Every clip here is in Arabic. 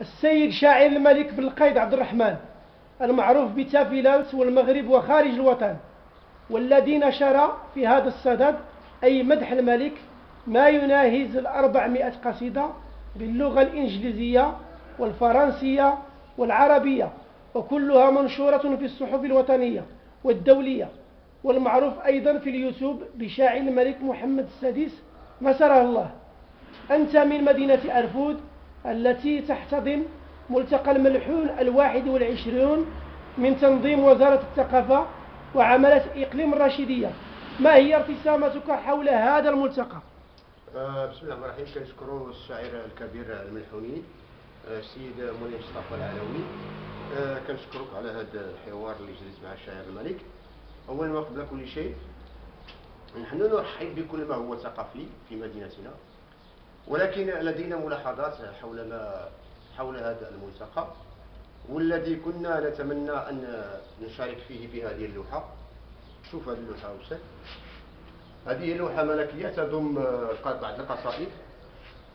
السيد شاعر الملك بن القيد عبد الرحمن المعروف بتافيلانس والمغرب وخارج الوطن، والذي نشر في هذا الصدد أي مدح الملك ما يناهز 400 قصيدة باللغة الإنجليزية والفرنسية والعربية، وكلها منشورة في الصحف الوطنية والدولية، والمعروف أيضا في اليوتيوب بشاعر الملك محمد السادس نصره الله. أنت من مدينة أرفود التي تحتضن ملتقى الملحون 21 من تنظيم وزارة الثقافة وعملت إقليم الرشيدية. ما هي ارتسامتك حول هذا الملتقى؟ بسم الله الرحمن الرحيم. كنشكروا الشاعر الكبير الملحوني السيد منير مصطفى العلوي. كنشكرك على هذا الحوار اللي جلست مع الشاعر الملك. اولا وقبل كل شيء نحن نرحب بكل ما هو ثقافي في مدينتنا، ولكن لدينا ملاحظات حول هذا الملتقى، والذي كنا نتمنى ان نشارك فيه بهذه اللوحه. شوف هذه اللوحه وسط، هذه لوحة ملكية تضم بعض القصائد.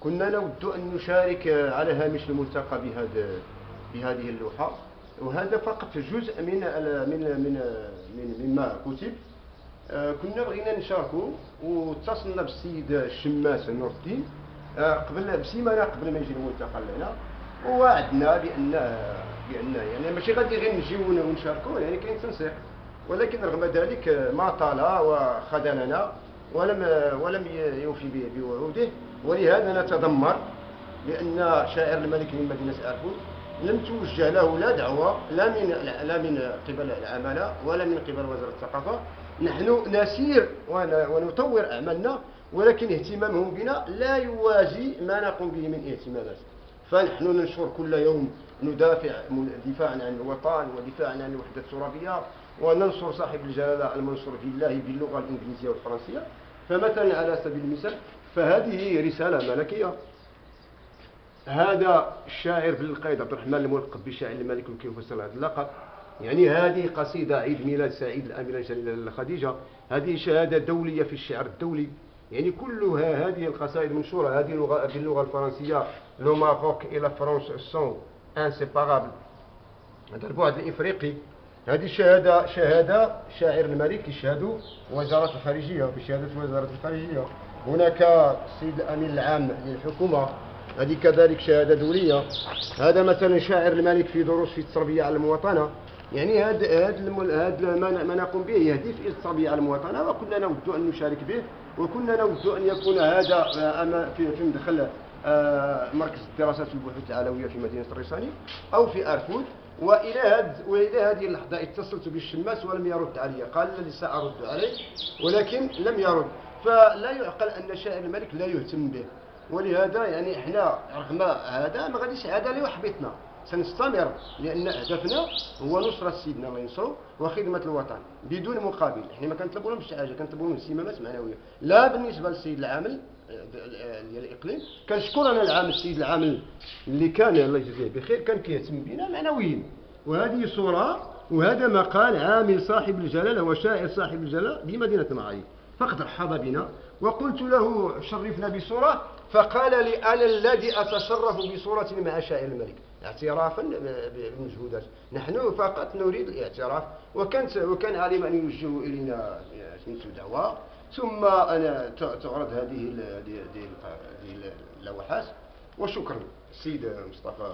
كنا نود أن نشارك على هامش الملتقى بهذه اللوحة، وهذا فقط جزء مما كتب. كنا بغينا نشاركه، واتصلنا بالسيد الشماس نور الدين بسيمانة قبل ما يجي الملتقى لهنا، ووعدنا بأن يعني ماشي غادي غير نجيو ونشاركوا، يعني كاين تنسيق، ولكن رغم ذلك ما طال وخذلنا ولم يوفي بوعوده. ولهذا نتذمر بأن شاعر الملك من مدينة أرفود لم توجه له لا دعوة لا من قبل العمالة ولا من قبل وزارة الثقافة. نحن نسير ونطور أعمالنا، ولكن اهتمامهم بنا لا يوازي ما نقوم به من اهتمامات. فنحن ننشر كل يوم، ندافع دفاعا عن الوطن ودفاعا عن الوحدة الترابية، وننصر صاحب الجلالة المنصور في الله باللغة الإنجليزية والفرنسية. فمثلا على سبيل المثال فهذه رسالة ملكية. هذا الشاعر بن القيد عبد الرحمن الملقب بشاعر الملك كيف فسر هذا اللقب، يعني هذه قصيدة عيد ميلاد سعيد الأميرة الجليلة خديجة، هذه شهادة دولية في الشعر الدولي. يعني كلها هذه القصائد منشورة هذه باللغة الفرنسية. لو ماروك إلى فرنسا سون انسيبارابل، هذا البعد الإفريقي. هذه شهادة شاعر الملك يشهد وزارة الخارجية بشهادة وزارة الخارجية. هناك السيد الأمين العام للحكومة، هذه كذلك شهادة دولية. هذا مثلا شاعر الملك في دروس في التربية على المواطنة. يعني هذا ما نقوم به يهدف إلى التربية على المواطنة، وكنا نود أن نشارك به، وكنا نود أن يكون هذا في مدخل مركز الدراسات والبحوث العلوية في مدينة الريساني أو في أرفود. وإلى هذه اللحظة اتصلت بالشماس ولم يرد علي، قال لي سأرد عليه ولكن لم يرد. فلا يعقل أن شاعر الملك لا يهتم به، ولهذا يعني احنا رغم هذا ما غاديش هذا اللي يحبطنا، سنستمر، لأن هدفنا هو نصرة سيدنا الله ينصرو وخدمة الوطن بدون مقابل. احنا ما كنطلبوا لهم شي حاجة، كنطلبوا لهم اهتمامات معنوية. لا بالنسبة للسيد العامل ديال الإقليم، كنشكر أنا العامل السيد العامل اللي كان الله يجزيه بخير كان كيهتم بنا معنويا. وهذه صورة وهذا مقال عامل صاحب الجلالة وشاعر صاحب الجلالة بمدينة المعايير، فقد رحب بنا وقلت له شرفنا بصورة، فقال لي أنا الذي أتشرف بصورة مع شاعر الملك، اعترافا بالمجهودات. نحن فقط نريد الاعتراف. وكان عليهم أن يوجهوا إلينا دعوة، ثم أنا تعرض هذه اللوحات. وشكرا السيد مصطفى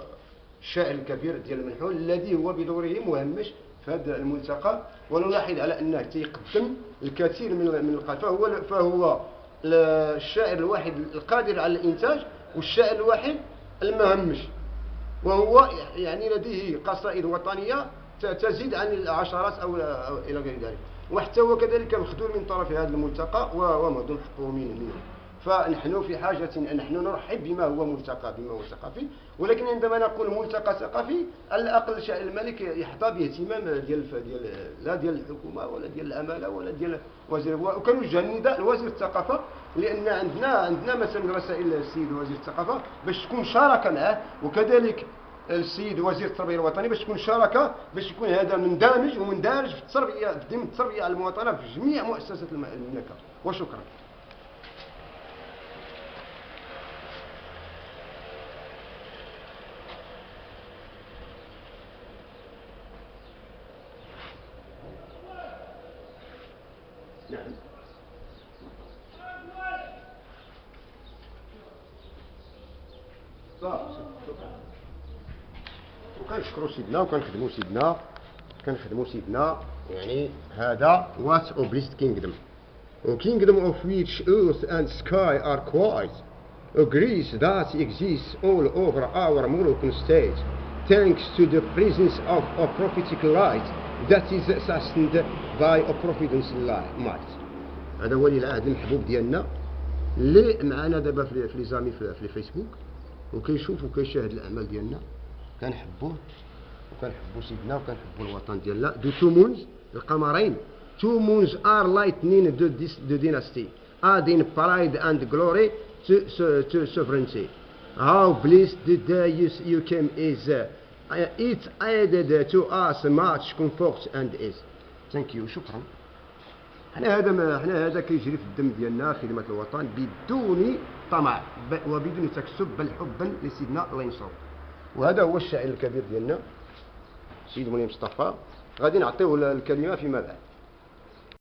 الشاعر الكبير ديال الملحون الذي هو بدوره مهمش في هذا الملتقى. ونلاحظ على أنه تيقدم الكثير من القصائد، فهو الشاعر الواحد القادر على الإنتاج والشاعر الواحد المهمش، وهو يعني لديه قصائد وطنية تزيد عن العشرات أو إلى غير ذلك. وحتى هو كذلك مخذول من طرف هذا الملتقى ومهضوم حقه منه. فنحن في حاجة أن نحن نرحب بما هو ملتقى، بما هو ثقافي، ولكن عندما نقول ملتقى ثقافي على الأقل شاعر الملك يحظى باهتمام لا ديال الحكومة ولا ديال العمالة ولا ديال وزير. وكنوجه النداء لوزير الثقافة، لأن عندنا مثلا رسائل السيد وزير الثقافة باش تكون شراكة معه، وكذلك السيد وزير التربية الوطني باش تكون شراكة، باش يكون هذا مندمج ومندرج في التربية، في ضمن التربية على المواطنة في جميع مؤسسات المملكة. وشكرا. نعم. صافي شكرا. وكنشكروا سيدنا وكنخدموا سيدنا يعني هذا what a blessed kingdom. A kingdom of which earth and sky are quite agrees that exists all over our Moroccan state, thanks to the presence of a prophetic light that is sustained by a providence might. هذا هو ولي العهد المحبوب ديالنا اللي معنا دابا في لي زامي في الفيسبوك وكيشوف وكيشاهد الاعمال ديالنا. كنحبوه وكنحبوا سيدنا وكنحبوا الوطن ديالنا. دو تو مونز القمرين. Two moons are lightning the dynasty, adding pride and glory to sovereignty. How blessed the day you came is. It added to us much comfort and ease. Thank you. شكرا. حنا هذا كيجري في الدم ديالنا خدمة الوطن بدون طمع وبدون تكسب بل حبا لسيدنا الله ينصرو. وهذا هو الشاعر الكبير ديالنا سيد منير مصطفى. غادي نعطيوه الكلمة فيما بعد.